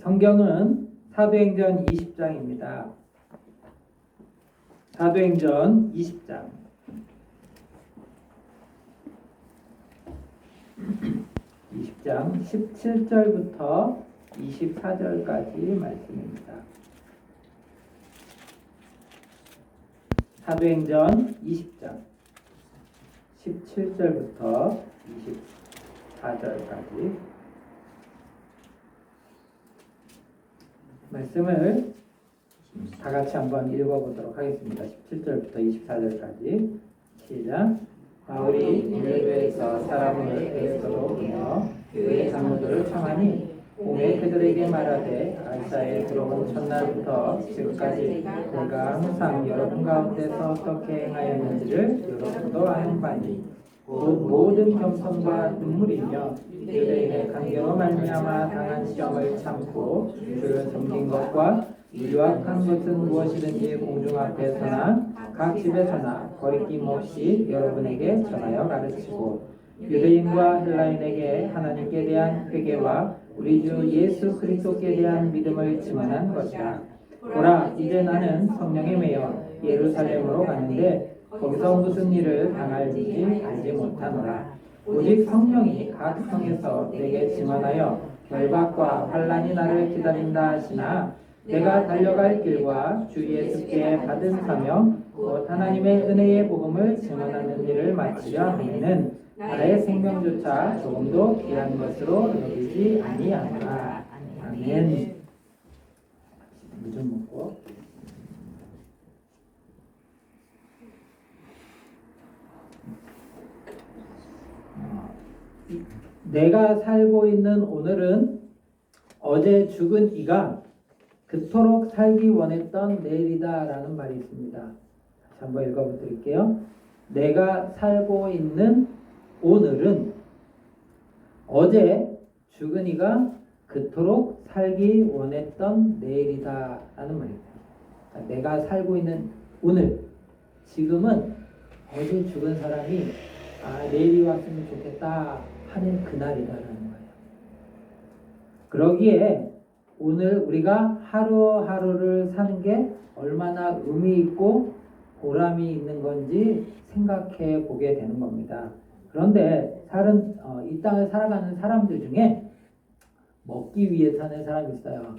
성경은 사도행전 20장입니다. 사도행전 20장 20장 17절부터 24절까지 말씀입니다. 사도행전 20장 17절부터 24절까지 말씀을 다 같이 한번 읽어보도록 하겠습니다. 17절부터 24절까지 시작. 바울이 빌립보에서 사람을 에베소로 보내어 교회 장로들을 청하니 오매 그들에게 말하되 아시아에 들어온 첫날부터 지금까지 내가 항상 여러분 가운데서 어떻게 행하였는지를 여러분도 아는 바니 곧 모든 겸손과 눈물이며 유대인의 간교로 말미암아 당한 시험을 참고 주를 섬긴 것과 유학한 것은 무엇이든지 공중 앞에서나 각 집에서나 거리낌 없이 여러분에게 전하여 가르치고 유대인과 헬라인에게 하나님께 대한 회개와 우리 주 예수 그리스도께 대한 믿음을 증언한 것이다. 보라, 이제 나는 성령에 매여 예루살렘으로 가는데 거기서 무슨 일을 당할지 알지 못하노라. 오직 성령이 각 성에서 내게 증언하여 결박과 환난이 나를 기다린다 하시나 내가 달려갈 길과 주 예수께 받은 사명 곧 하나님의 은혜의 복음을 증언하는 일을 마치려 하면은 나의 생명조차 조금도 귀한 것으로 여기지 아니하노라. 아멘. 물 좀 먹고. 내가 살고 있는 오늘은 어제 죽은 이가 그토록 살기 원했던 내일이다 라는 말이 있습니다. 다시 한번 읽어드릴게요. 내가 살고 있는 오늘은 어제 죽은 이가 그토록 살기 원했던 내일이다 라는 말입니다. 내가 살고 있는 오늘, 지금은 어제 죽은 사람이 내일이 왔으면 좋겠다 하는 그날이다라는 거예요. 그러기에 오늘 우리가 하루하루를 사는 게 얼마나 의미 있고 보람이 있는 건지 생각해 보게 되는 겁니다. 그런데 이 땅을 살아가는 사람들 중에 먹기 위해 사는 사람이 있어요.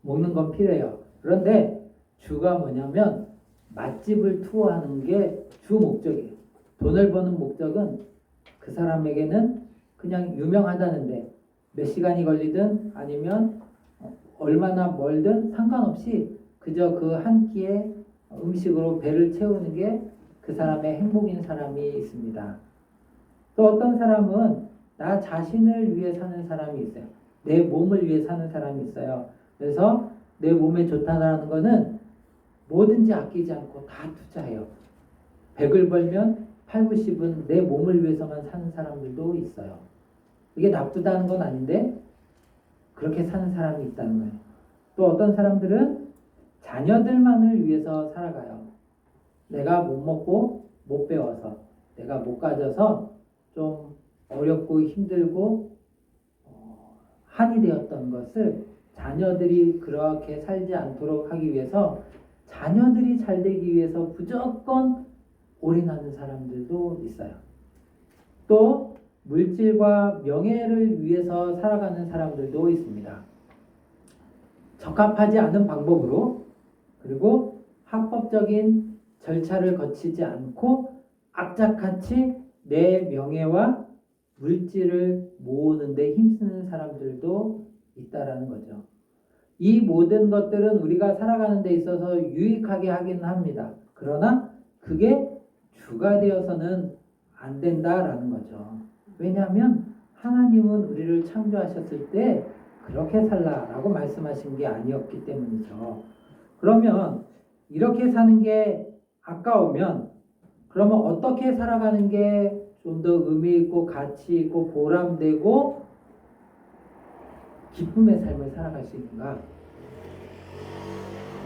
먹는 건 필요해요. 그런데 주가 뭐냐면 맛집을 투어하는 게 주 목적이에요. 돈을 버는 목적은 그 사람에게는 그냥 유명하다는데 몇 시간이 걸리든 아니면 얼마나 멀든 상관없이 그저 그 한 끼의 음식으로 배를 채우는 게 그 사람의 행복인 사람이 있습니다. 또 어떤 사람은 나 자신을 위해 사는 사람이 있어요. 내 몸을 위해 사는 사람이 있어요. 그래서 내 몸에 좋다라는 거는 뭐든지 아끼지 않고 다 투자해요. 100을 벌면 8, 90은 내 몸을 위해서만 사는 사람들도 있어요. 이게 나쁘다는 건 아닌데 그렇게 사는 사람이 있다는 거예요. 또 어떤 사람들은 자녀들만을 위해서 살아가요. 내가 못 먹고 못 배워서 내가 못 가져서 좀 어렵고 힘들고 한이 되었던 것을 자녀들이 그렇게 살지 않도록 하기 위해서 자녀들이 잘 되기 위해서 무조건 올인하는 사람들도 있어요. 또 물질과 명예를 위해서 살아가는 사람들도 있습니다. 적합하지 않은 방법으로 그리고 합법적인 절차를 거치지 않고 악착같이 내 명예와 물질을 모으는 데 힘쓰는 사람들도 있다라는 거죠. 이 모든 것들은 우리가 살아가는 데 있어서 유익하게 하긴 합니다. 그러나 그게 주가 되어서는 안 된다라는 거죠. 왜냐하면 하나님은 우리를 창조하셨을 때 그렇게 살라라고 말씀하신 게 아니었기 때문이죠. 그러면 이렇게 사는 게 아까우면 그러면 어떻게 살아가는 게 좀 더 의미 있고 가치 있고 보람되고 기쁨의 삶을 살아갈 수 있는가?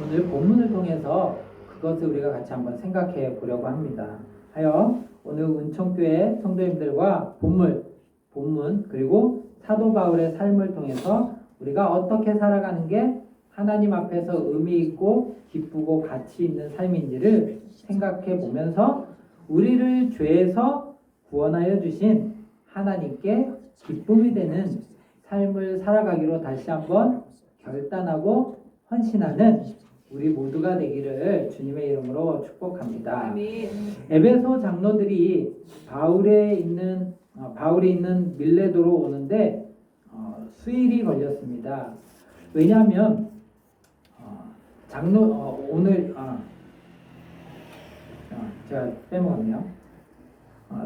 오늘 본문을 통해서 그것을 우리가 같이 한번 생각해 보려고 합니다. 하여 오늘 은총교회 성도님들과 본문 그리고 사도 바울의 삶을 통해서 우리가 어떻게 살아가는 게 하나님 앞에서 의미 있고 기쁘고 가치 있는 삶인지를 생각해 보면서 우리를 죄에서 구원하여 주신 하나님께 기쁨이 되는 삶을 살아가기로 다시 한번 결단하고 헌신하는 우리 모두가 되기를 주님의 이름으로 축복합니다. 에베소 장로들이 바울이 있는 밀레도로 오는데 수일이 걸렸습니다. 왜냐하면 제가 빼먹었네요.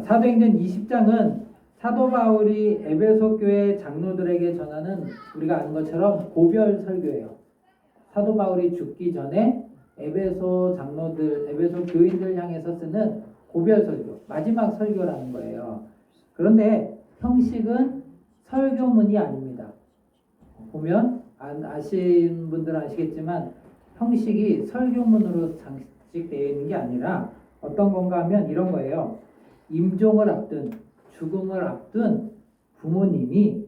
사도행전 20장은 사도 바울이 에베소 교회 장로들에게 전하는 우리가 아는 것처럼 고별 설교예요. 사도 바울이 죽기 전에 에베소 교인들 향해서 쓰는 고별 설교, 마지막 설교라는 거예요. 그런데 형식은 설교문이 아닙니다. 보면 아시는 분들은 아시겠지만 형식이 설교문으로 장식되어 있는 게 아니라 어떤 건가 하면 이런 거예요. 임종을 앞둔, 죽음을 앞둔 부모님이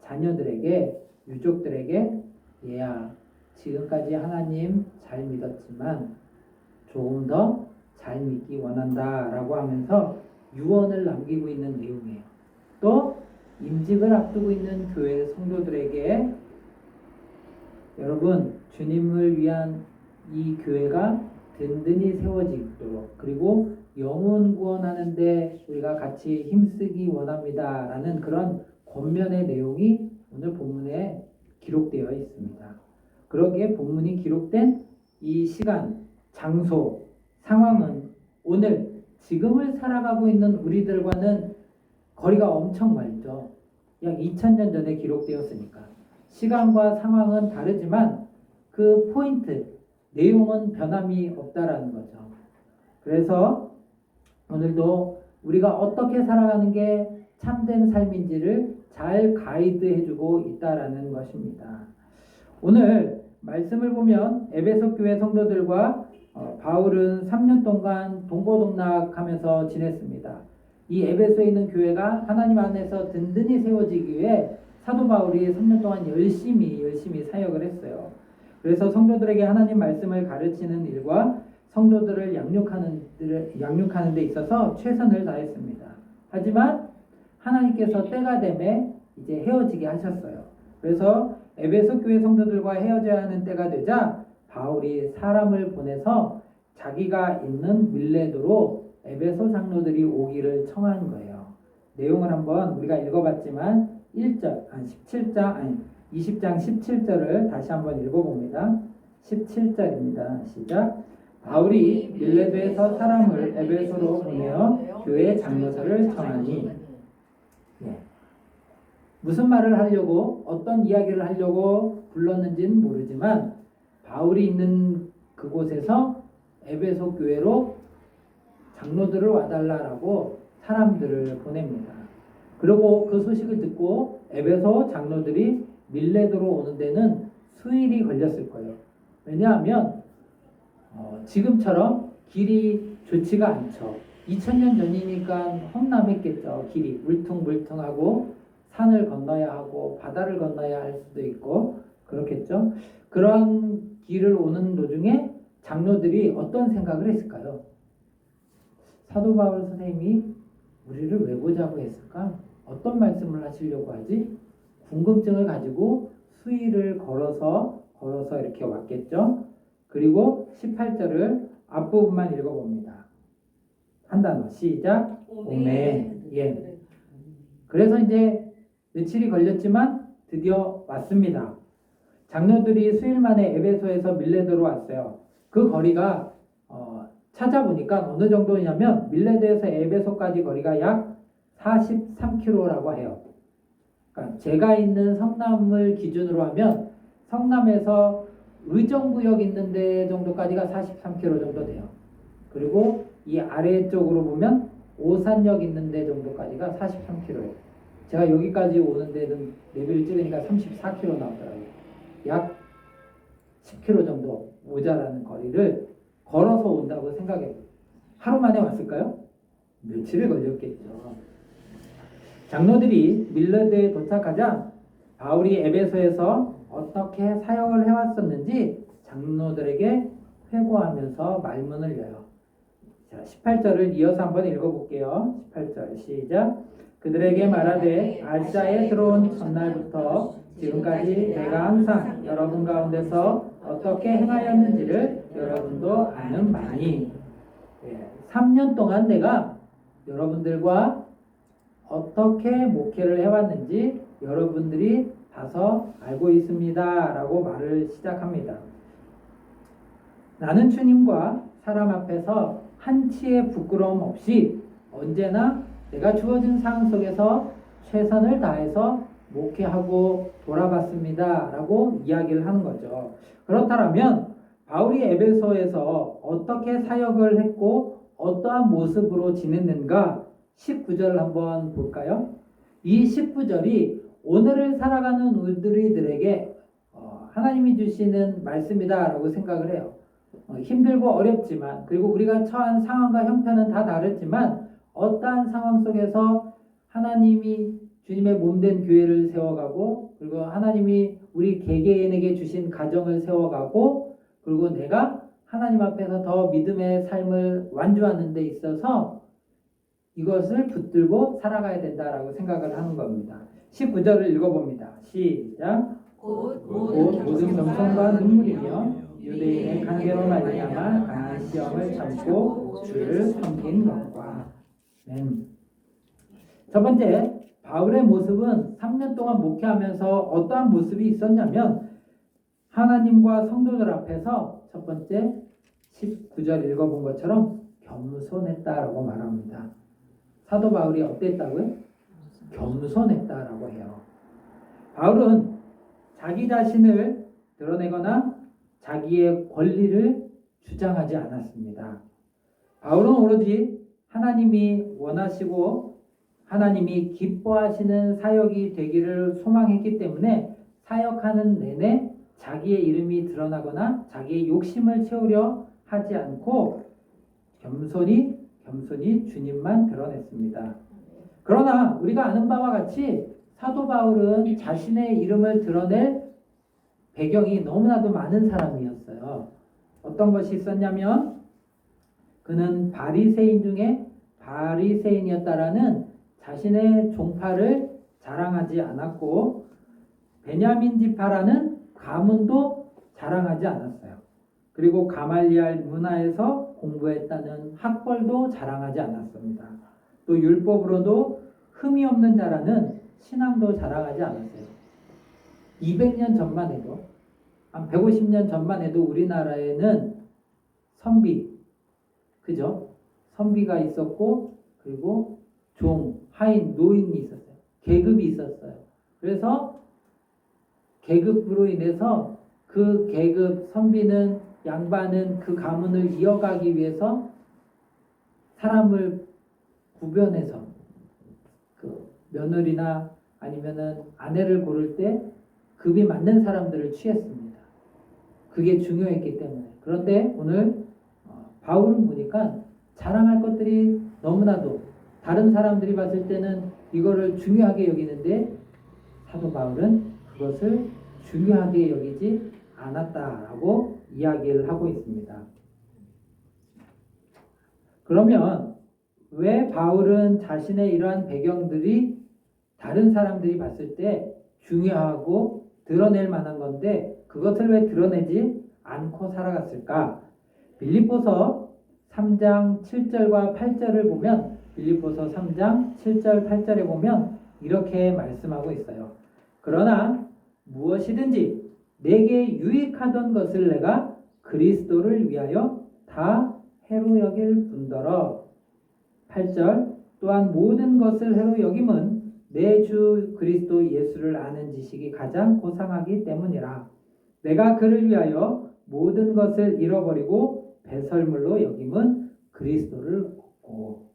자녀들에게, 유족들에게 얘야, 지금까지 하나님 잘 믿었지만 조금 더 잘 믿기 원한다 라고 하면서 유언을 남기고 있는 내용이에요. 또 임직을 앞두고 있는 교회 성도들에게 여러분, 주님을 위한 이 교회가 든든히 세워지도록, 그리고 영혼 구원하는데 우리가 같이 힘쓰기 원합니다 라는 그런 권면의 내용이 오늘 본문에 기록되어 있습니다. 그러기에 본문이 기록된 이 시간, 장소, 상황은 오늘 지금을 살아가고 있는 우리들과는 거리가 엄청 멀죠. 약 2000년 전에 기록되었으니까 시간과 상황은 다르지만 그 포인트, 내용은 변함이 없다라는 거죠. 그래서 오늘도 우리가 어떻게 살아가는 게 참된 삶인지를 잘 가이드해주고 있다라는 것입니다. 오늘 말씀을 보면 에베소 교회 성도들과 바울은 3년 동안 동고동락하면서 지냈습니다. 이 에베소에 있는 교회가 하나님 안에서 든든히 세워지기 위해 사도 바울이 3년 동안 열심히 사역을 했어요. 그래서 성도들에게 하나님 말씀을 가르치는 일과 성도들을 양육하는 데 있어서 최선을 다했습니다. 하지만 하나님께서 때가 되매 이제 헤어지게 하셨어요. 그래서 에베소 교회 성도들과 헤어져야 하는 때가 되자 바울이 사람을 보내서 자기가 있는 밀레도로 에베소 장로들이 오기를 청한 거예요. 내용을 한번 우리가 읽어봤지만 20장 17절을 다시 한번 읽어봅니다. 17절입니다. 시작. 바울이 밀레도에서 사람을 에베소로 보내어 교회 장로들을 청하니. 무슨 말을 하려고, 어떤 이야기를 하려고 불렀는지는 모르지만 바울이 있는 그곳에서 에베소 교회로 장로들을 와달라라고 사람들을 보냅니다. 그리고 그 소식을 듣고 에베소 장로들이 밀레도로 오는 데는 수일이 걸렸을 거예요. 왜냐하면 지금처럼 길이 좋지가 않죠. 2000년 전이니까 험난했겠죠. 길이 물퉁물퉁하고 산을 건너야 하고 바다를 건너야 할 수도 있고 그렇겠죠. 그런 길을 오는 도중에 장로들이 어떤 생각을 했을까요? 사도 바울 선생님이 우리를 왜 보자고 했을까? 어떤 말씀을 하시려고 하지? 궁금증을 가지고 수일을 걸어서 이렇게 왔겠죠. 그리고 18절을 앞부분만 읽어봅니다. 한 단어 시작. 오멘. 예. 그래서 이제 며칠이 걸렸지만 드디어 왔습니다. 장로들이 수일 만에 에베소에서 밀레도로 왔어요. 그 거리가 찾아보니까 어느 정도냐면 밀레도에서 에베소까지 거리가 약 43km라고 해요. 그러니까 제가 있는 성남을 기준으로 하면 성남에서 의정부역 있는 데 정도까지가 43km 정도 돼요. 그리고 이 아래쪽으로 보면 오산역 있는 데 정도까지가 43km예요. 제가 여기까지 오는 데는 내비를 찍으니까 34km 나오더라고요. 약 10km 정도 모자라는 거리를 걸어서 온다고 생각해요. 하루 만에 왔을까요? 며칠을 걸렸겠죠. 장로들이 밀레도에 도착하자 바울이 에베소에서 어떻게 사역을 해왔었는지 장로들에게 회고하면서 말문을 여요. 자, 18절을 이어서 한번 읽어볼게요. 18절 시작. 그들에게 말하되 아시아에 들어온 첫날부터 지금까지 내가 항상 여러분 가운데서 어떻게 행하였는지를 여러분도 아는 바니 3년 동안 내가 여러분들과 어떻게 목회를 해왔는지 여러분들이 봐서 알고 있습니다 라고 말을 시작합니다. 나는 주님과 사람 앞에서 한치의 부끄러움 없이 언제나 내가 주어진 상황 속에서 최선을 다해서 목회하고 돌아봤습니다 라고 이야기를 하는 거죠. 그렇다면 바울이 에베소에서 어떻게 사역을 했고 어떠한 모습으로 지냈는가 19절을 한번 볼까요? 이 19절이 오늘을 살아가는 우리들에게 하나님이 주시는 말씀이다 라고 생각을 해요. 힘들고 어렵지만 그리고 우리가 처한 상황과 형편은 다 다르지만 어떠한 상황 속에서 하나님이 주님의 몸된 교회를 세워가고 그리고 하나님이 우리 개개인에게 주신 가정을 세워가고 그리고 내가 하나님 앞에서 더 믿음의 삶을 완주하는 데 있어서 이것을 붙들고 살아가야 된다라고 생각을 하는 겁니다. 19절을 읽어봅니다. 시작. 곧 모든 겸손과 눈물이며 유대인의 관계로 말미암아 강한 시험을 참고 주를 섬긴 것과. 첫 번째, 바울의 모습은 3년 동안 목회하면서 어떠한 모습이 있었냐면 하나님과 성도들 앞에서 첫 번째 19절 읽어본 것처럼 겸손했다라고 말합니다. 사도 바울이 어땠다고요? 겸손했다라고 해요. 바울은 자기 자신을 드러내거나 자기의 권리를 주장하지 않았습니다. 바울은 오로지 하나님이 원하시고 하나님이 기뻐하시는 사역이 되기를 소망했기 때문에 사역하는 내내 자기의 이름이 드러나거나 자기의 욕심을 채우려 하지 않고 겸손히 주님만 드러냈습니다. 그러나 우리가 아는 바와 같이 사도 바울은 자신의 이름을 드러낼 배경이 너무나도 많은 사람이었어요. 어떤 것이 있었냐면 그는 바리새인 중에 바리새인이었다라는 자신의 종파를 자랑하지 않았고 베냐민 지파라는 가문도 자랑하지 않았어요. 그리고 가말리알 문화에서 공부했다는 학벌도 자랑하지 않았습니다. 또 율법으로도 흠이 없는 자라는 신앙도 자랑하지 않았어요. 200년 전만 해도 한 150년 전만 해도 우리나라에는 선비, 그죠? 선비가 있었고 그리고 종, 하인, 노인이 있었어요. 계급이 있었어요. 그래서 계급으로 인해서 그 계급 선비는 양반은 그 가문을 이어가기 위해서 사람을 구별해서 그 며느리나 아니면은 아내를 고를 때 급이 맞는 사람들을 취했습니다. 그게 중요했기 때문에. 그런데 오늘 바울은 보니까 자랑할 것들이 너무나도 다른 사람들이 봤을 때는 이거를 중요하게 여기는데 사도 바울은 그것을 중요하게 여기지 않았다라고 이야기를 하고 있습니다. 그러면 왜 바울은 자신의 이러한 배경들이 다른 사람들이 봤을 때 중요하고 드러낼 만한 건데 그것을 왜 드러내지 않고 살아갔을까? 빌립보서 3장 7절과 8절을 보면 빌립보서 3장 7절 8절에 보면 이렇게 말씀하고 있어요. 그러나 무엇이든지 내게 유익하던 것을 내가 그리스도를 위하여 다 해로 여길 뿐더러 8절 또한 모든 것을 해로 여김은 내 주 그리스도 예수를 아는 지식이 가장 고상하기 때문이라. 내가 그를 위하여 모든 것을 잃어버리고 배설물로 여김은 그리스도를 얻고.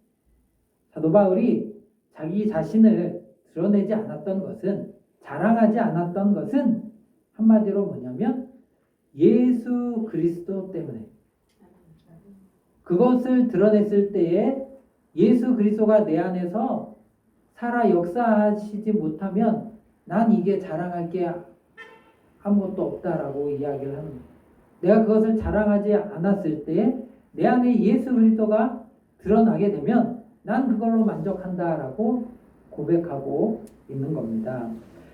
사도 바울이 자기 자신을 드러내지 않았던 것은 자랑하지 않았던 것은 한마디로 뭐냐면 예수 그리스도 때문에 그것을 드러냈을 때에 예수 그리스도가 내 안에서 살아 역사하시지 못하면 난 이게 자랑할 게 아무것도 없다라고 이야기를 하는 거예요. 내가 그것을 자랑하지 않았을 때 내 안에 예수 그리스도가 드러나게 되면 난 그걸로 만족한다라고 고백하고 있는 겁니다.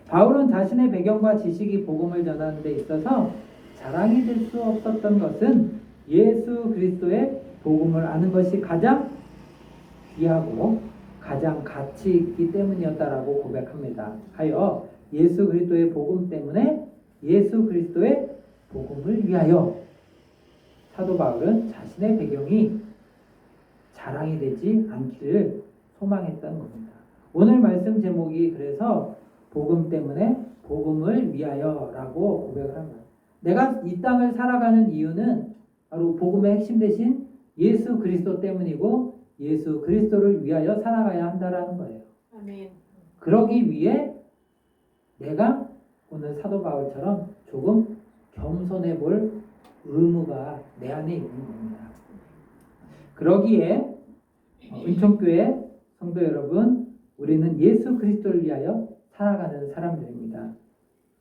바울은 자신의 배경과 지식이 복음을 전하는 데 있어서 자랑이 될 수 없었던 것은 예수 그리스도의 복음을 아는 것이 가장 귀하고 가장 가치 있기 때문이었다라고 고백합니다. 하여 예수 그리스도의 복음 때문에 예수 그리스도의 복음을 위하여 사도 바울은 자신의 배경이 자랑이 되지 않기를 소망했던 겁니다. 오늘 말씀 제목이 그래서 복음 때문에 복음을 위하여라고 고백을 합니다. 내가 이 땅을 살아가는 이유는 바로 복음의 핵심 대신 예수 그리스도 때문이고 예수 그리스도를 위하여 살아가야 한다라는 거예요. 아멘. 그러기 위해 내가 오늘 사도 바울처럼 조금 겸손해 볼 의무가 내 안에 있는 겁니다. 그러기에 은총교회 성도 여러분, 우리는 예수 그리스도를 위하여 살아가는 사람들입니다.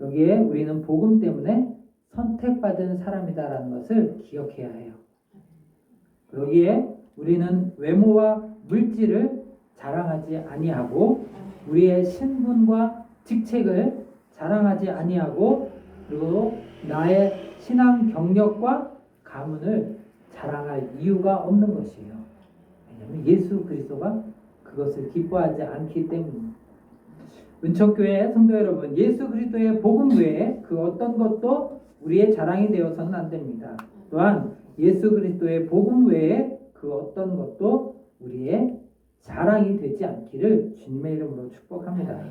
여기에 우리는 복음 때문에 선택받은 사람이다라는 것을 기억해야 해요. 그러기에 우리는 외모와 물질을 자랑하지 아니하고 우리의 신분과 직책을 자랑하지 아니하고 그리고 나의 신앙 경력과 가문을 자랑할 이유가 없는 것이에요. 왜냐하면 예수 그리스도가 그것을 기뻐하지 않기 때문입니다. 은총교회 성도 여러분, 예수 그리스도의 복음 외에 그 어떤 것도 우리의 자랑이 되어서는 안 됩니다. 또한 예수 그리스도의 복음 외에 그 어떤 것도 우리의 자랑이 되지 않기를 주님의 이름으로 축복합니다.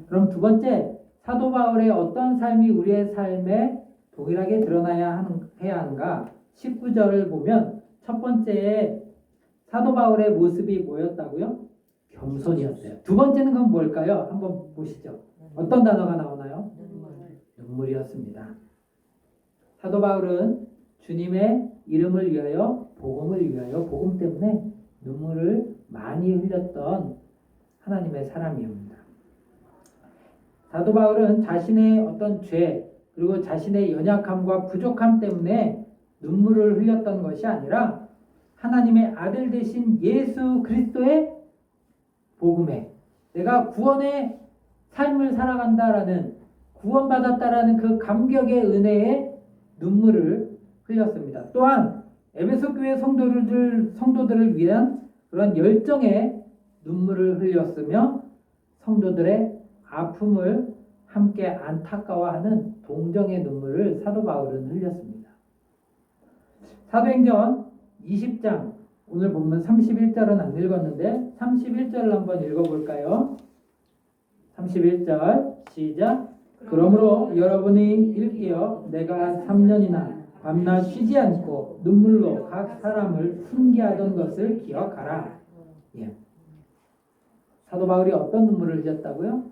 그럼 두 번째, 사도 바울의 어떤 삶이 우리의 삶에 동일하게 드러나야 해야 하는가? 19절을 보면 첫 번째에 사도 바울의 모습이 뭐였다고요? 겸손이었어요. 두 번째는 그건 뭘까요? 한번 보시죠. 어떤 단어가 나오나요? 눈물이었습니다. 사도 바울은 주님의 이름을 위하여, 복음을 위하여, 복음 때문에 눈물을 많이 흘렸던 하나님의 사람이옵니다. 사도 바울은 자신의 어떤 죄, 그리고 자신의 연약함과 부족함 때문에 눈물을 흘렸던 것이 아니라 하나님의 아들 되신 예수 그리스도의 복음에 내가 구원의 삶을 살아간다라는, 구원받았다라는 그 감격의 은혜에 눈물을 흘렸습니다. 또한 에베소 교회 성도들을 위한 그런 열정의 눈물을 흘렸으며 성도들의 아픔을 함께 안타까워하는 동정의 눈물을 사도 바울은 흘렸습니다. 사도행전 20장 오늘 본문 31절은 안 읽었는데 31절을 한번 읽어볼까요? 31절 시작. 그러므로 여러분이 일깨어 내가 3년이나 밤낮 쉬지 않고 눈물로 각 사람을 훈계하던 것을 기억하라. 예. 사도 바울이 어떤 눈물을 흘렸다고요?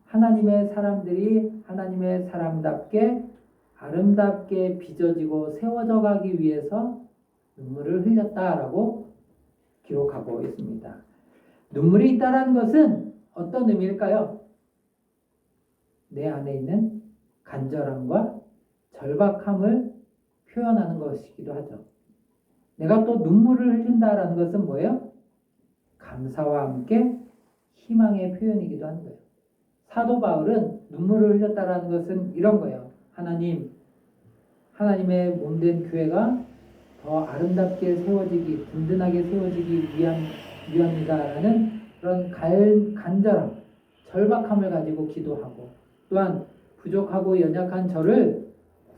하나님의 사람들이 하나님의 사람답게 아름답게 빚어지고 세워져 가기 위해서 눈물을 흘렸다라고 기록하고 있습니다. 눈물이 있다라는 것은 어떤 의미일까요? 내 안에 있는 간절함과 절박함을 표현하는 것이기도 하죠. 내가 또 눈물을 흘린다라는 것은 뭐예요? 감사와 함께 희망의 표현이기도 한 거예요. 사도 바울은 눈물을 흘렸다라는 것은 이런 거예요. 하나님의 몸된 교회가 더 아름답게 세워지기, 든든하게 세워지기 위함이다라는 그런 간절함, 절박함을 가지고 기도하고 또한 부족하고 연약한 저를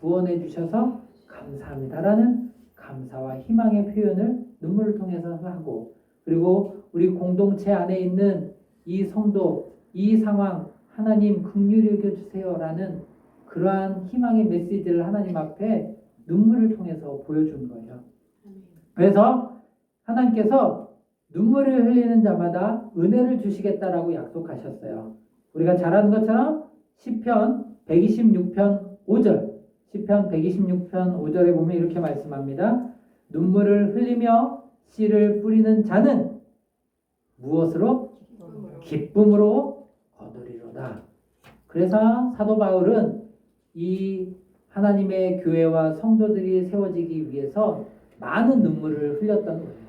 구원해 주셔서 감사합니다라는 감사와 희망의 표현을 눈물을 통해서 하고 그리고 우리 공동체 안에 있는 이 성도, 이 상황 하나님 긍휼히 여겨주세요라는 그러한 희망의 메시지를 하나님 앞에 눈물을 통해서 보여준 거예요. 그래서 하나님께서 눈물을 흘리는 자마다 은혜를 주시겠다라고 약속하셨어요. 우리가 잘 아는 것처럼 시편 126편 5절 시편 126편 5절에 보면 이렇게 말씀합니다. 눈물을 흘리며 씨를 뿌리는 자는 무엇으로? 기쁨으로 거두리로다. 그래서 사도 바울은 이 하나님의 교회와 성도들이 세워지기 위해서 많은 눈물을 흘렸던 거예요.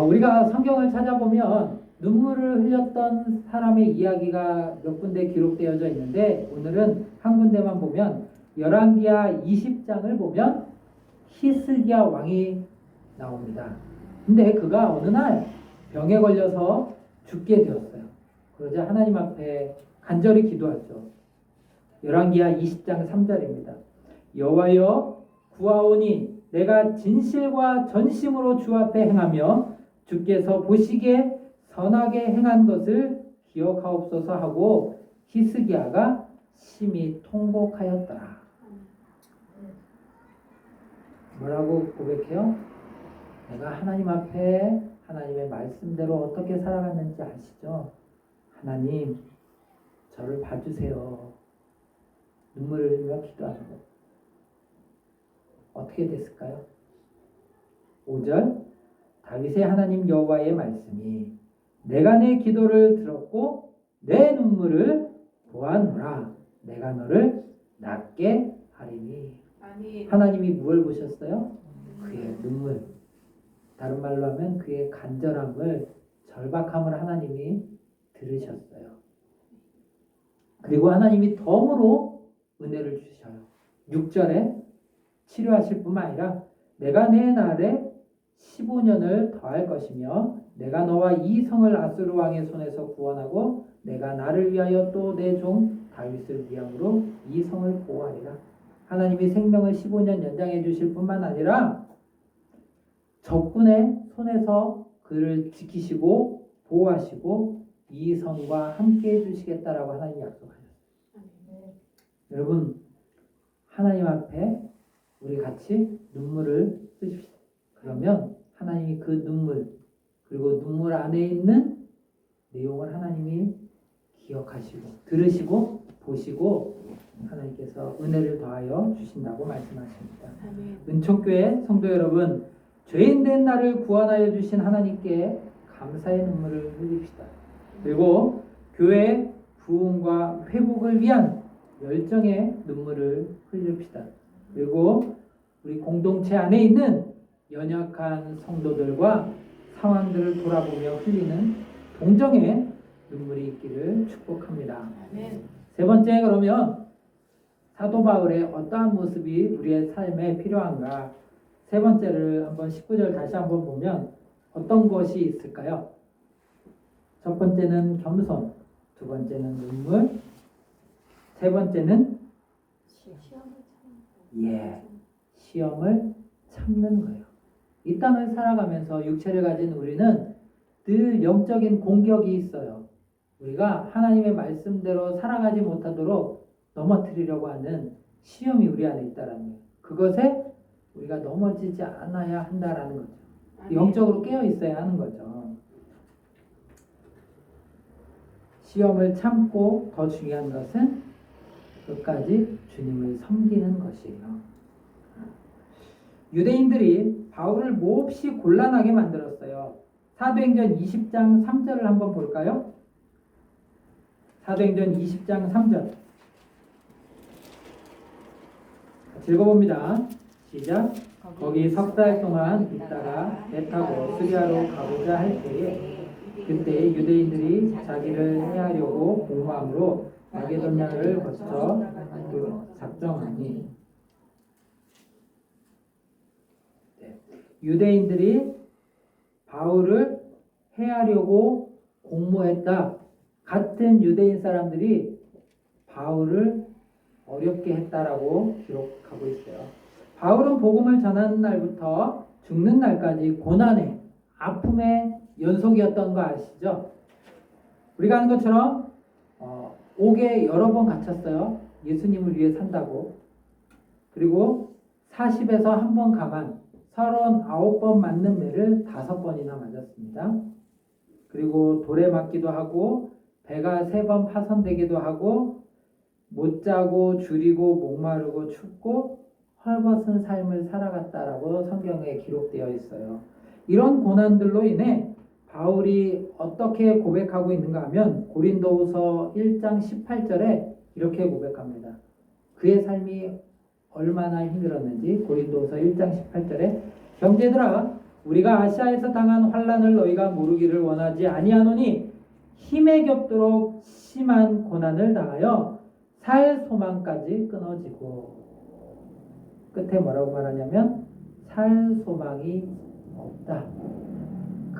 우리가 성경을 찾아보면 눈물을 흘렸던 사람의 이야기가 몇 군데 기록되어져 있는데 오늘은 한 군데만 보면 열왕기하 20장을 보면 히스기야 왕이 나옵니다. 근데 그가 어느 날 병에 걸려서 죽게 되었어요. 그러자 하나님 앞에 간절히 기도하죠. 열왕기하 20장 3절입니다. 여호와여 구하오니 내가 진실과 전심으로 주 앞에 행하며 주께서 보시기에 선하게 행한 것을 기억하옵소서 하고 히스기야가 심히 통곡하였더라. 뭐라고 고백해요? 내가 하나님 앞에 하나님의 말씀대로 어떻게 살아갔는지 아시죠? 하나님, 저를 봐주세요. 눈물을 흘리며 기도하는 것. 어떻게 됐을까요? 5절 다윗의 하나님 여호와의 말씀이 내가 내 기도를 들었고 내 눈물을 보았노라. 내가 너를 낫게 하리니. 아멘. 하나님이 무엇을 보셨어요? 그의 눈물. 다른 말로 하면 그의 간절함을, 절박함을 하나님이 들으셨어요. 그리고 하나님이 덤으로 은혜를 주셔요. 6절에 치료하실 뿐만 아니라 내가 내 날에 15년을 더할 것이며 내가 너와 이 성을 아수르 왕의 손에서 구원하고 내가 나를 위하여 또 내 종 다윗을 위함으로 이 성을 보호하리라. 하나님이 생명을 15년 연장해 주실 뿐만 아니라 적군의 손에서 그를 지키시고 보호하시고 이 성과 함께 해주시겠다라고 하나님이 약속하셨어요. 여러분, 하나님 앞에 우리 같이 눈물을 흘립시다. 그러면 하나님이 그 눈물, 그리고 눈물 안에 있는 내용을 하나님이 기억하시고 들으시고 보시고 하나님께서 은혜를 더하여 주신다고 말씀하십니다. 은총교회 성도 여러분, 죄인된 나를 구원하여 주신 하나님께 감사의 눈물을 흘립시다. 그리고 교회의 부흥과 회복을 위한 열정의 눈물을 흘립시다. 그리고 우리 공동체 안에 있는 연약한 성도들과 상황들을 돌아보며 흘리는 동정의 눈물이 있기를 축복합니다. 세 번째, 그러면 사도 바울의 어떠한 모습이 우리의 삶에 필요한가? 세 번째를 한번 19절 다시 한번 보면 어떤 것이 있을까요? 첫 번째는 겸손, 두 번째는 눈물, 세 번째는 시험을 참는 거예요. 이 땅을 살아가면서 육체를 가진 우리는 늘 영적인 공격이 있어요. 우리가 하나님의 말씀대로 살아가지 못하도록 넘어뜨리려고 하는 시험이 우리 안에 있다라는 거예요. 그것에 우리가 넘어지지 않아야 한다라는 거죠. 영적으로 깨어 있어야 하는 거죠. 시험을 참고 더 중요한 것은 끝까지 주님을 섬기는 것이에요. 유대인들이 바울을 몹시 곤란하게 만들었어요. 사도행전 20장 3절을 한번 볼까요? 사도행전 20장 3절 같이 읽어봅니다. 시작. 거기 석 달 동안 있다가 배 타고 수리아로 가고자 할 때에 그때 유대인들이 자기를 해하려고 공모함으로 마게도냐를 거쳐 작정하니. 유대인들이 바울을 해하려고 공모했다. 같은 유대인 사람들이 바울을 어렵게 했다라고 기록하고 있어요. 바울은 복음을 전하는 날부터 죽는 날까지 고난의, 아픔의 연속이었던 거 아시죠? 우리가 아는 것처럼 옥에 여러 번 갇혔어요. 예수님을 위해 산다고. 그리고 40에서 한 번 가만 39번 맞는 매를 5번이나 맞았습니다. 그리고 돌에 맞기도 하고 배가 3번 파손되기도 하고 못 자고 줄이고 목마르고 춥고 헐벗은 삶을 살아갔다라고 성경에 기록되어 있어요. 이런 고난들로 인해 바울이 어떻게 고백하고 있는가 하면 고린도후서 1장 18절에 이렇게 고백합니다. 그의 삶이 얼마나 힘들었는지 고린도후서 1장 18절에 형제들아 우리가 아시아에서 당한 환난을 너희가 모르기를 원하지 아니하노니 힘에 겹도록 심한 고난을 당하여 살 소망까지 끊어지고 끝에 뭐라고 말하냐면 살 소망이 없다.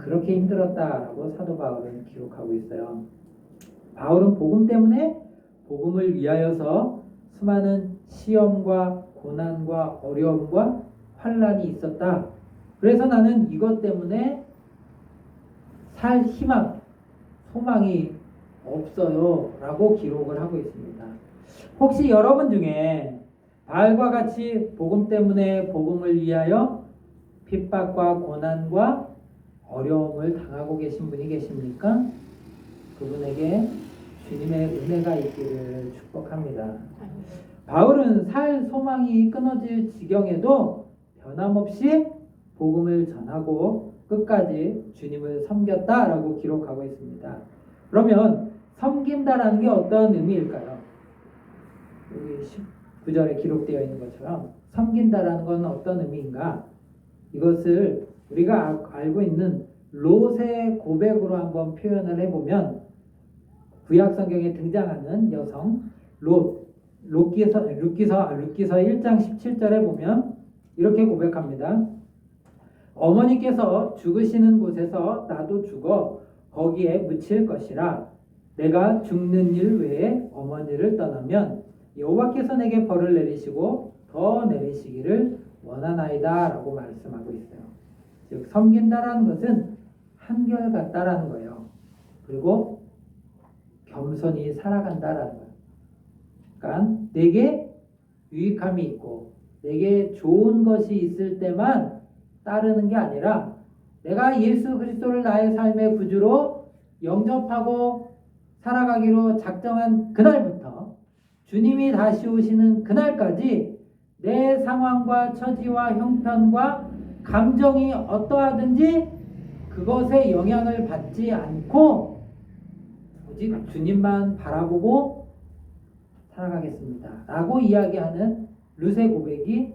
그렇게 힘들었다라고 사도 바울은 기록하고 있어요. 바울은 복음 때문에 복음을 위하여서 수많은 시험과 고난과 어려움과 환난이 있었다. 그래서 나는 이것 때문에 살 희망, 소망이 없어요 라고 기록을 하고 있습니다. 혹시 여러분 중에 바울과 같이 복음 때문에 복음을 위하여 핍박과 고난과 어려움을 당하고 계신 분이 계십니까? 그분에게 주님의 은혜가 있기를 축복합니다. 바울은 살 소망이 끊어질 지경에도 변함없이 복음을 전하고 끝까지 주님을 섬겼다라고 기록하고 있습니다. 그러면 섬긴다라는 게 어떤 의미일까요? 여기 19절에 기록되어 있는 것처럼 섬긴다라는 건 어떤 의미인가? 이것을 우리가 알고 있는 롯의 고백으로 한번 표현을 해보면 구약 성경에 등장하는 여성 롯기서 1장 17절에 보면 이렇게 고백합니다. 어머니께서 죽으시는 곳에서 나도 죽어 거기에 묻힐 것이라 내가 죽는 일 외에 어머니를 떠나면 여호와께서 내게 벌을 내리시고 더 내리시기를 원하나이다 라고 말씀하고 있어요. 즉 섬긴다라는 것은 한결같다라는 거예요. 그리고 겸손히 살아간다라는 거예요. 그러니까 내게 유익함이 있고 내게 좋은 것이 있을 때만 따르는 게 아니라 내가 예수 그리스도를 나의 삶의 구주로 영접하고 살아가기로 작정한 그날부터 주님이 다시 오시는 그날까지 내 상황과 처지와 형편과 감정이 어떠하든지 그것에 영향을 받지 않고 오직 주님만 바라보고 살아가겠습니다 라고 이야기하는 룻의 고백이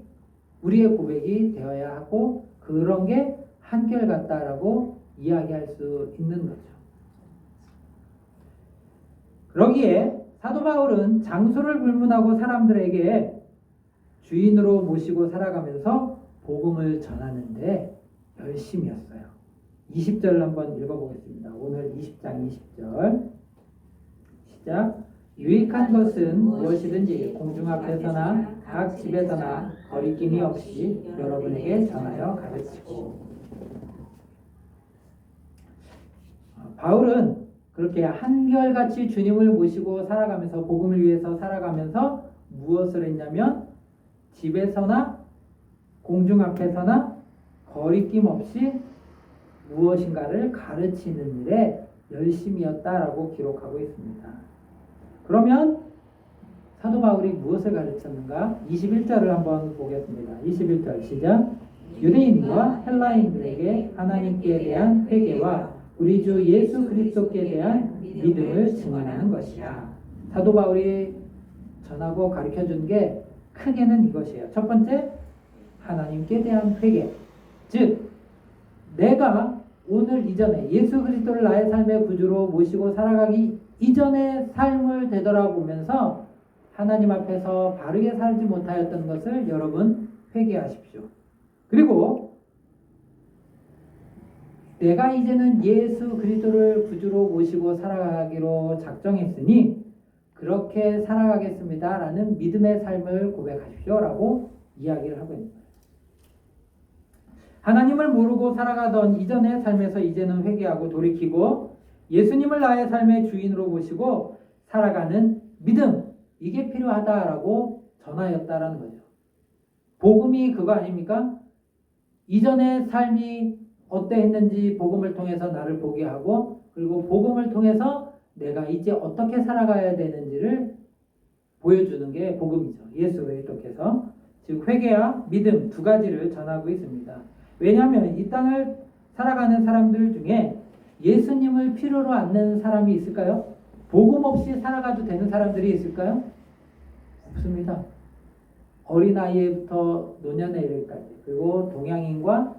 우리의 고백이 되어야 하고 그런 게 한결같다라고 이야기할 수 있는 거죠. 그러기에 사도 바울은 장소를 불문하고 사람들에게 주인으로 모시고 살아가면서 복음을 전하는데 열심이었어요. 20절 한번 읽어보겠습니다. 오늘 20장 20절 시작. 유익한 것은 무엇이든지 공중 앞에서나 각 집에서나 거리낌이 없이 여러분에게 전하여 가르치고. 바울은 그렇게 한결같이 주님을 모시고 살아가면서 복음을 위해서 살아가면서 무엇을 했냐면 집에서나 공중 앞에서나 거리낌 없이 무엇인가를 가르치는 일에 열심이었다라고 기록하고 있습니다. 그러면 사도 바울이 무엇을 가르쳤는가? 21절을 한번 보겠습니다. 21절 시작. 유대인과 헬라인들에게 하나님께 대한 회개와 우리 주 예수 그리스도께 대한 믿음을 증언하는 것이야. 사도 바울이 전하고 가르쳐준 게 크게는 이것이에요. 첫 번째, 하나님께 대한 회개. 즉, 내가 오늘 이전에 예수 그리스도를 나의 삶의 구주로 모시고 살아가기 이전의 삶을 되돌아보면서 하나님 앞에서 바르게 살지 못하였던 것을 여러분 회개하십시오. 그리고 내가 이제는 예수 그리스도를 구주로 모시고 살아가기로 작정했으니 그렇게 살아가겠습니다 라는 믿음의 삶을 고백하십시오 라고 이야기를 하고 있는 거예요. 하나님을 모르고 살아가던 이전의 삶에서 이제는 회개하고 돌이키고 예수님을 나의 삶의 주인으로 모시고 살아가는 믿음, 이게 필요하다라고 전하였다라는 거죠. 복음이 그거 아닙니까? 이전의 삶이 어떠했는지 복음을 통해서 나를 보게 하고 그리고 복음을 통해서 내가 이제 어떻게 살아가야 되는지를 보여주는 게 복음이죠. 예수 그리스도께서 즉 회개와 믿음 두 가지를 전하고 있습니다. 왜냐하면 이 땅을 살아가는 사람들 중에 예수님을 필요로 않는 사람이 있을까요? 복음 없이 살아가도 되는 사람들이 있을까요? 없습니다. 어린아이부터 노년에 이르기까지, 그리고 동양인과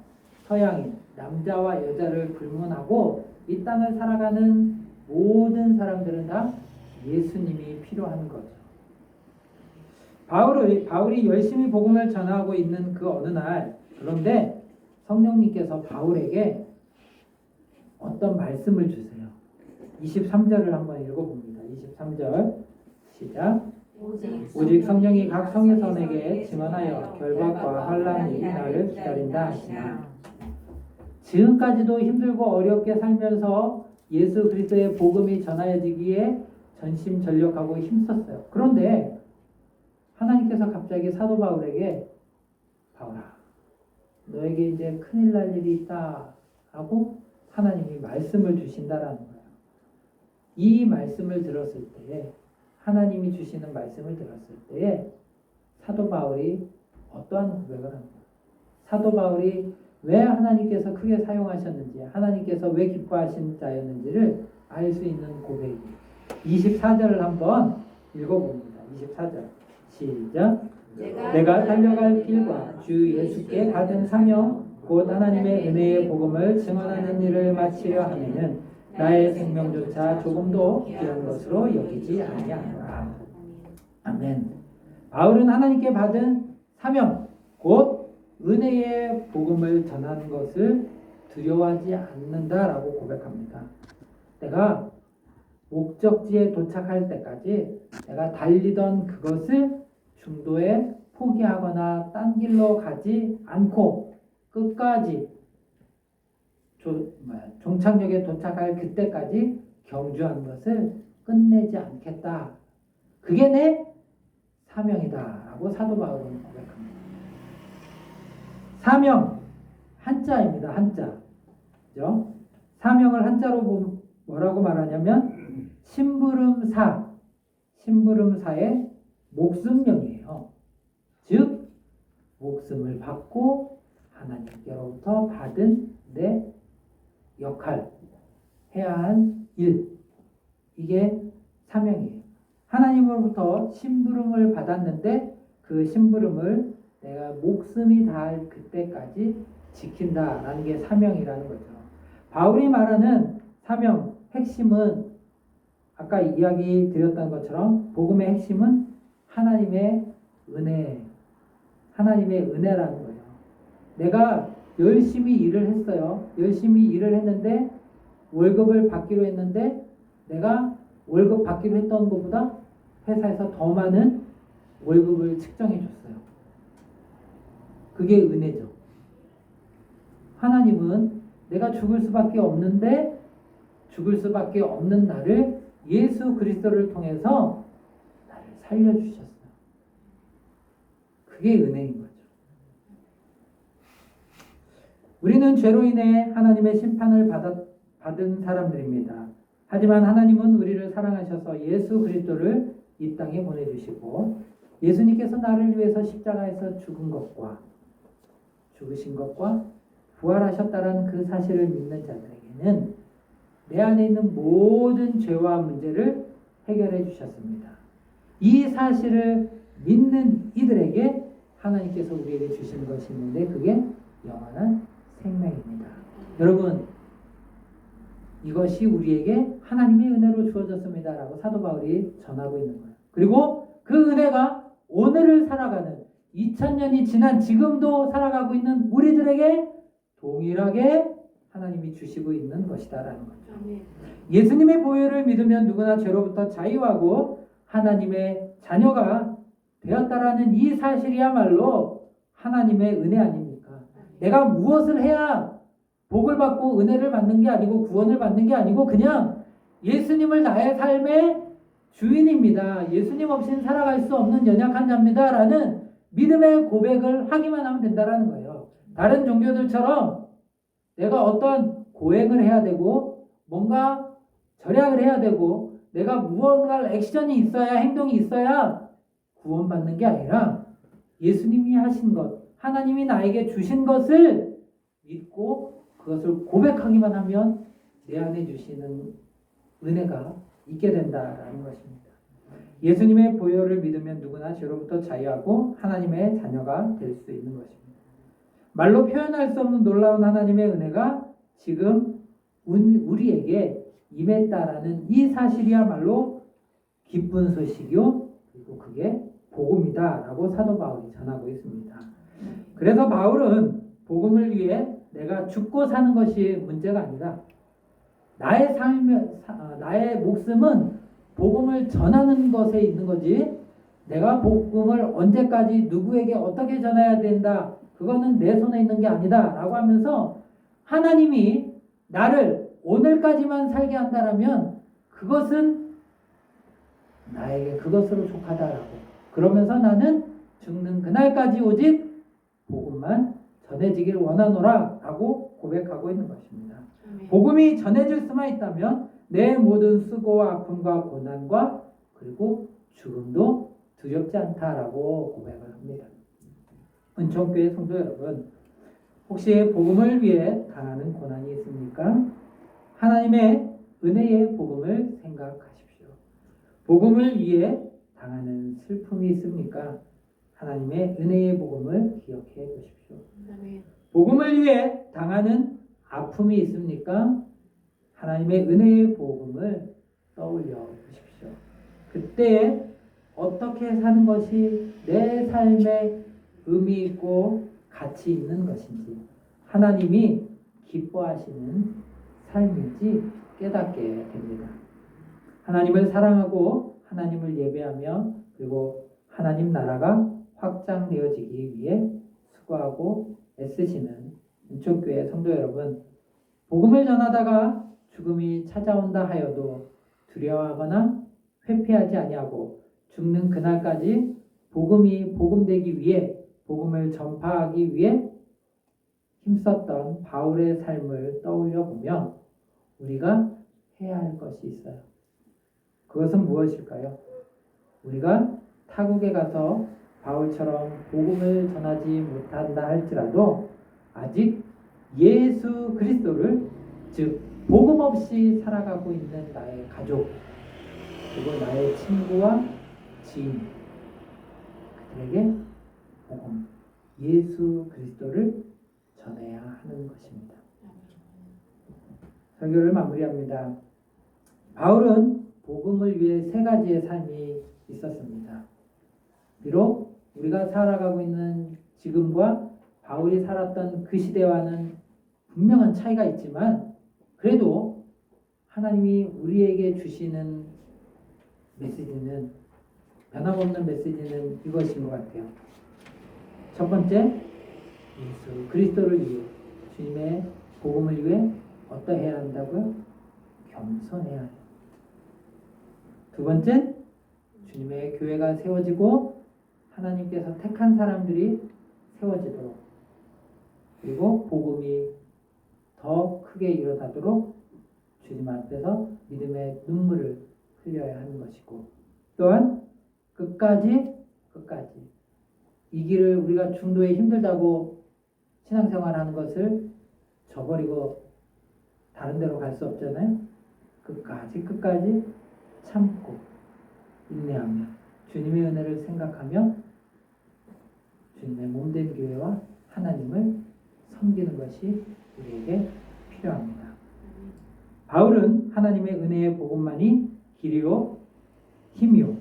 서양인, 남자와 여자를 불문하고 이 땅을 살아가는 모든 사람들은 다 예수님이 필요한 거죠. 바울이 열심히 복음을 전하고 있는 그 어느 날, 그런데 성령님께서 바울에게 어떤 말씀을 주세요. 23절을 한번 읽어봅니다. 23절 시작. 오직 성령이 각 성의선에게 증언하여 결박과 환난이 나를 기다린다 하시나. 지금까지도 힘들고 어렵게 살면서 예수 그리스도의 복음이 전하여지기에 전심전력하고 힘썼어요. 그런데 하나님께서 갑자기 사도 바울에게 바울아, 너에게 이제 큰일 날 일이 있다 하고 하나님이 말씀을 주신다라는 거예요. 이 말씀을 들었을 때에, 하나님이 주시는 말씀을 들었을 때에 사도 바울이 어떠한 고백을 합니다. 사도 바울이 왜 하나님께서 크게 사용하셨는지, 하나님께서 왜 기뻐하신 자였는지를 알 수 있는 고백이 24절을 한번 읽어봅니다. 24절 시작. 내가 달려갈 길과 주 예수께 받은 사명 곧 하나님의 은혜의 복음을 증언하는 일을 마치려 하면은 나의 생명조차 조금도 귀한 것으로 여기지 아니하노라. 아멘. 바울은 하나님께 받은 사명 곧 은혜의 복음을 전하는 것을 두려워하지 않는다라고 고백합니다. 내가 목적지에 도착할 때까지 내가 달리던 그것을 중도에 포기하거나 딴 길로 가지 않고 끝까지 종착역에 도착할 그때까지 경주한 것을 끝내지 않겠다. 그게 내 사명이다 라고 사도 바울은 고백합니다. 사명, 한자입니다. 한자. 그죠? 사명을 한자로 뭐라고 말하냐면 심부름사의 목숨명이에요. 즉 목숨을 받고 하나님께로부터 받은 내 역할, 해야 한 일, 이게 사명이에요. 하나님으로부터 심부름을 받았는데 그 심부름을 내가 목숨이 닿을 그때까지 지킨다라는 게 사명이라는 거죠. 바울이 말하는 사명, 핵심은 아까 이야기 드렸던 것처럼 복음의 핵심은 하나님의 은혜라는 거예요. 내가 열심히 일을 했어요. 열심히 일을 했는데 월급을 받기로 했는데 내가 월급 받기로 했던 것보다 회사에서 더 많은 월급을 측정해 줬어요. 그게 은혜죠. 하나님은 내가 죽을 수밖에 없는데 죽을 수밖에 없는 나를 예수 그리스도를 통해서 나를 살려주셨어요. 그게 은혜인 거죠. 우리는 죄로 인해 하나님의 심판을 받은 사람들입니다. 하지만 하나님은 우리를 사랑하셔서 예수 그리스도를 이 땅에 보내주시고 예수님께서 나를 위해서 십자가에서 죽으신 것과 부활하셨다는 그 사실을 믿는 자들에게는 내 안에 있는 모든 죄와 문제를 해결해 주셨습니다. 이 사실을 믿는 이들에게 하나님께서 우리에게 주시는 것이 있는데 그게 영원한 생명입니다. 여러분, 이것이 우리에게 하나님의 은혜로 주어졌습니다 라고 사도 바울이 전하고 있는 거예요. 그리고 그 은혜가 오늘을 살아가는 2000년이 지난 지금도 살아가고 있는 우리들에게 동일하게 하나님이 주시고 있는 것이다라는 거죠. 예수님의 보혈을 믿으면 누구나 죄로부터 자유하고 하나님의 자녀가 되었다라는 이 사실이야말로 하나님의 은혜 아닙니까? 내가 무엇을 해야 복을 받고 은혜를 받는 게 아니고 구원을 받는 게 아니고 그냥 예수님을 나의 삶의 주인입니다. 예수님 없이는 살아갈 수 없는 연약한 자입니다. 라는 믿음의 고백을 하기만 하면 된다는 거예요. 다른 종교들처럼 내가 어떤 고행을 해야 되고 뭔가 절약을 해야 되고 내가 무언가 액션이 있어야 행동이 있어야 구원받는 게 아니라 예수님이 하신 것, 하나님이 나에게 주신 것을 믿고 그것을 고백하기만 하면 내 안에 주시는 은혜가 있게 된다라는 것입니다. 예수님의 보혈을 믿으면 누구나 죄로부터 자유하고 하나님의 자녀가 될 수 있는 것입니다. 말로 표현할 수 없는 놀라운 하나님의 은혜가 지금 우리에게 임했다라는 이 사실이야말로 기쁜 소식이요, 그리고 그게 복음이다라고 사도 바울이 전하고 있습니다. 그래서 바울은 복음을 위해 내가 죽고 사는 것이 문제가 아니라 나의 목숨은 복음을 전하는 것에 있는 거지, 내가 복음을 언제까지 누구에게 어떻게 전해야 된다, 그거는 내 손에 있는 게 아니다 라고 하면서 하나님이 나를 오늘까지만 살게 한다라면 그것은 나에게 그것으로 족하다라고, 그러면서 나는 죽는 그날까지 오직 복음만 전해지길 원하노라 라고 고백하고 있는 것입니다. 복음이 전해질 수만 있다면 내 모든 수고와 아픔과 고난과 그리고 죽음도 두렵지 않다라고 고백을 합니다. 은총교회 성도 여러분, 혹시 복음을 위해 당하는 고난이 있습니까? 하나님의 은혜의 복음을 생각하십시오. 복음을 위해 당하는 슬픔이 있습니까? 하나님의 은혜의 복음을 기억해 보십시오. 복음을 위해 당하는 아픔이 있습니까? 하나님의 은혜의 복음을 떠올려 보십시오. 그때 어떻게 사는 것이 내 삶에 의미 있고 가치 있는 것인지, 하나님이 기뻐하시는 삶인지 깨닫게 됩니다. 하나님을 사랑하고 하나님을 예배하며 그리고 하나님 나라가 확장되어지기 위해 수고하고 애쓰시는 은총교회 성도 여러분, 복음을 전하다가 죽음이 찾아온다 하여도 두려워하거나 회피하지 아니하고 죽는 그날까지 복음이 복음되기 위해, 복음을 전파하기 위해 힘썼던 바울의 삶을 떠올려 보면 우리가 해야 할 것이 있어요. 그것은 무엇일까요? 우리가 타국에 가서 바울처럼 복음을 전하지 못한다 할지라도 아직 예수 그리스도를, 즉 복음 없이 살아가고 있는 나의 가족, 그리고 나의 친구와 지인, 그들에게 복음, 예수 그리스도를 전해야 하는 것입니다. 설교를 마무리합니다. 바울은 복음을 위해 세 가지의 삶이 있었습니다. 비록 우리가 살아가고 있는 지금과 바울이 살았던 그 시대와는 분명한 차이가 있지만, 그래도 하나님이 우리에게 주시는 메시지는, 변함없는 메시지는 이것인 것 같아요. 첫 번째, 예수 그리스도를 위해, 주님의 복음을 위해 어떠해야 한다고요? 겸손해야 해요. 두 번째, 주님의 교회가 세워지고 하나님께서 택한 사람들이 세워지도록, 그리고 복음이 더 크게 일어나도록 주님 앞에서 믿음의 눈물을 흘려야 하는 것이고, 또한 끝까지 이 길을, 우리가 중도에 힘들다고 신앙생활하는 것을 저버리고 다른 데로 갈 수 없잖아요. 끝까지 참고 인내하며 주님의 은혜를 생각하며 주님의 몸된 교회와 하나님을 섬기는 것이 우리에게 필요합니다. 바울은 하나님의 은혜의 복음만이 길이요, 힘이요,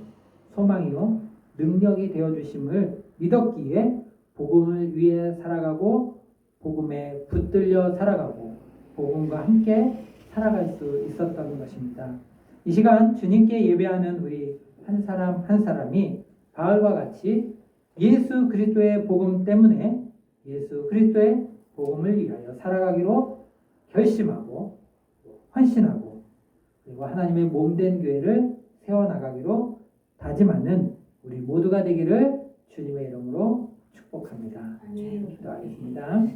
소망이요, 능력이 되어주심을 믿었기에 복음을 위해 살아가고 복음에 붙들려 살아가고 복음과 함께 살아갈 수 있었던 것입니다. 이 시간 주님께 예배하는 우리 한 사람 한 사람이 바울과 같이 예수 그리스도의 복음 때문에 예수 그리스도의 복음을 위하여 살아가기로 결심하고 헌신하고, 그리고 하나님의 몸된 교회를 세워나가기로 다짐하는 우리 모두가 되기를 주님의 이름으로 축복합니다. 기도하겠습니다.